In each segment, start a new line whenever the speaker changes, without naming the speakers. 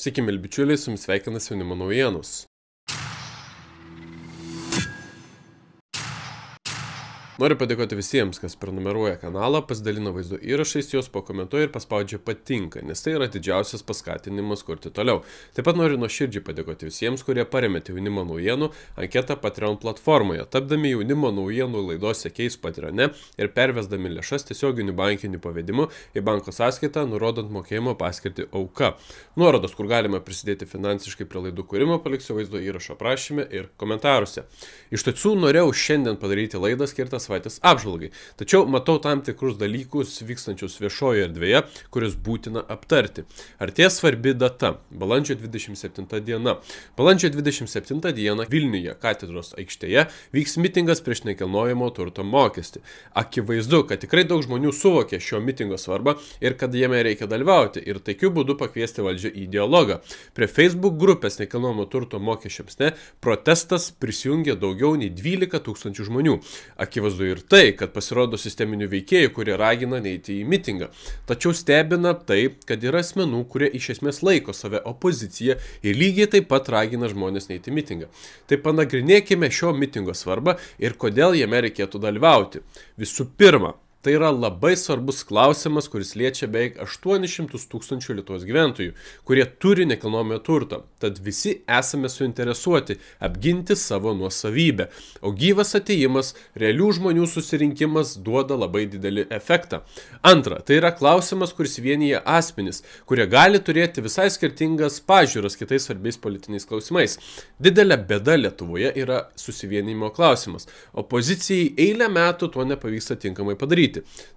Sveiki, mėly bičiuliai, su jumis sveikinasi Jaunimo naujienos. Noriu padėkoti visiems, kas prenumeruoja kanalą, pasidalina vaizdo įrašais, juos pakomentuoja ir paspaudžia patinka, nes tai yra didžiausias paskatinimas kurti toliau. Taip pat noriu nuoširdžiai padėkoti visiems, kurie paremėte Jaunimo naujienų anketą Patreon platformoje, tapdami Jaunimo naujienų laidos sekėjais Patreone ir pervesdami lėšas tiesioginiu bankiniu pavedimu į banko sąskaitą, nurodant mokėjimo paskirtį auka. Nuorodos, kur galima prisidėti finansiškai prie laidų kūrimo, paliksiu vaizdo įrašo aprašyme ir komentaruose. Iš tiesų norėjau šiandien padaryti laidą skirtą savaitės apžvalgai, tačiau matau tam tikrus dalykus vykstančius viešoje erdvėje, kuriuos būtina aptarti. Artėja svarbi data – balandžio 27 diena. Balandžio 27 dieną Vilniuje katedros aikštėje vyks mitingas prieš nekilnojamo turto mokestį. Akivaizdu, kad tikrai daug žmonių suvokė šio mitingo svarbą ir kad jame reikia dalyvauti ir taikiu būdu pakviesti valdžią į dialogą. Prie Facebook grupės nekilnojamo turto mokesčiams protestas prisijungė daugiau nei 12 000 žmonių. Akivaizdu ir tai, kad pasirodo sisteminių veikėjų, kurie ragina neiti į mitingą. Tačiau stebina tai, kad yra asmenų, kurie iš esmės laiko save opoziciją ir lygiai taip pat ragina žmonės neiti į mitingą. Tai panagrinėkime šio mitingo svarbą ir kodėl jame reikėtų dalyvauti. Visų pirma, tai yra labai svarbus klausimas, kuris liečia beveik 800 000 Lietuvos gyventojų, kurie turi nekilnojamą turtą. Tad visi esame suinteresuoti apginti savo nuosavybę. O gyvas atėjimas, realių žmonių susirinkimas duoda labai didelį efektą. Antra, tai yra klausimas, kuris vienyje asmenys, kurie gali turėti visai skirtingas pažiūras kitais svarbiais politiniais klausimais. Didelė bėda Lietuvoje yra susivienijimo klausimas. Opozicijai eilę metų to nepavyksta tinkamai padaryti.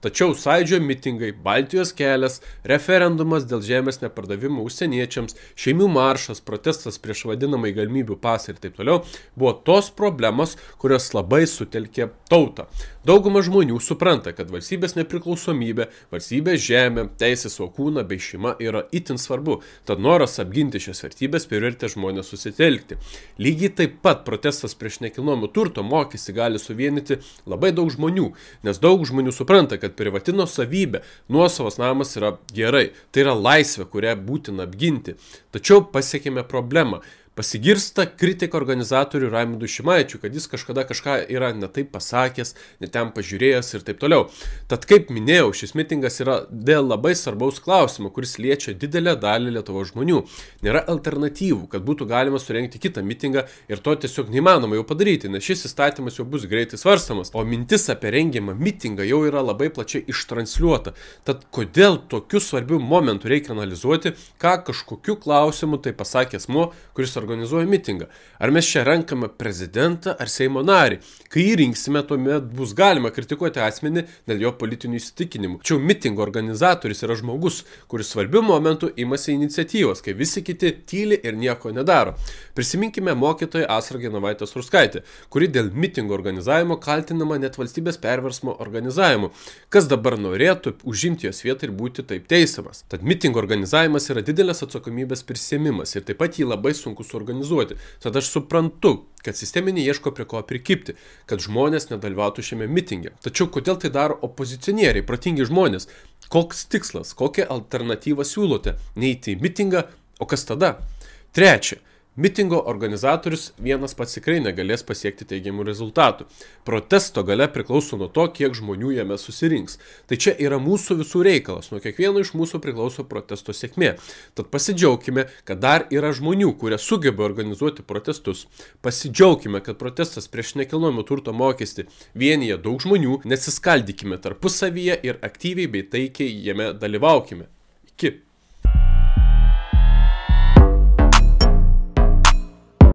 Tačiau Sąjūdžio mitingai, Baltijos kelias, referendumas dėl žemės nepardavimo užsieniečiams, šeimų maršas, protestas prieš vadinamai galimybių pasą ir taip toliau buvo tos problemos, kurios labai sutelkė tautą. Dauguma žmonių supranta, kad valstybės nepriklausomybė, valstybės žemė, teisė savo kūną bei šeima yra itin svarbu, tad noras apginti šias vertybės privertė žmonės susitelkti. Lygiai taip pat protestas prieš nekilnojamo turto mokestį gali suvienyti labai daug žmonių, nes daug žmonių supranta, kad privati nuosavybė, nuosavas namas yra gerai, tai yra laisvė, kurią būtina apginti. Tačiau pasiekėme problemą. Pasigirsta kritika organizatorių Raimundui Šimaičiui, kad jis kažkada kažką yra ne taip pasakęs, ne ten pažiūrėjęs ir taip toliau. Tad kaip minėjau, šis mitingas yra dėl labai svarbaus klausimo, kuris liečia didelę dalį Lietuvos žmonių. Nėra alternatyvų, kad būtų galima surengti kitą mitingą ir to tiesiog neįmanoma jau padaryti, nes šis įstatymas jau bus greitai svarstamas. O mintis apie rengiamą mitingą jau yra labai plačiai ištransliuota. Tad kodėl tokiu svarbiu momentu reikia analizuoti, ką kažkokiu klausimu tai pasakė asmuo, kuris organizuoja mitingą. Ar mes čia renkame prezidentą ar Seimo narį? Kai jį rinksime, tuomet bus galima kritikuoti asmenį dėl jo politinių įsitikinimų. Tačiau mitingo organizatorius yra žmogus, kuris svarbiu momentu imasi iniciatyvos, kai visi kiti tyli ir nieko nedaro. Prisiminkime mokytoją Asrą Genovaitę Surskaitę, kuri dėl mitingo organizavimo kaltinama net valstybės perversmo organizavimu. Kas dabar norėtų užimti jos vietą ir būti taip teisiamas? Tad mitingo organizavimas yra didelės atsakomybės prisiėmimas ir taip pat jį labai sunku suorganizuoti. Tad aš suprantu, kad sisteminiai ieško prie ko prikibti, kad žmonės nedalyvautų šiame mitinge. Tačiau kodėl tai daro opozicionieriai, protingi žmonės? Koks tikslas, kokią alternatyvą siūlote? Neiti į mitingą, o kas tada? Trečia. Mitingo organizatorius vienas pats tikrai negalės pasiekti teigiamų rezultatų. Protesto galia priklauso nuo to, kiek žmonių jame susirinks. Tai čia yra mūsų visų reikalas, nuo kiekvieno iš mūsų priklauso protesto sėkmė. Tad pasidžiaukime, kad dar yra žmonių, kurie sugeba organizuoti protestus. Pasidžiaukime, kad protestas prieš nekilnojamo turto mokestį vienyje daug žmonių, nesiskaldykime tarpusavyje ir aktyviai bei taikiai jame dalyvaukime. Iki.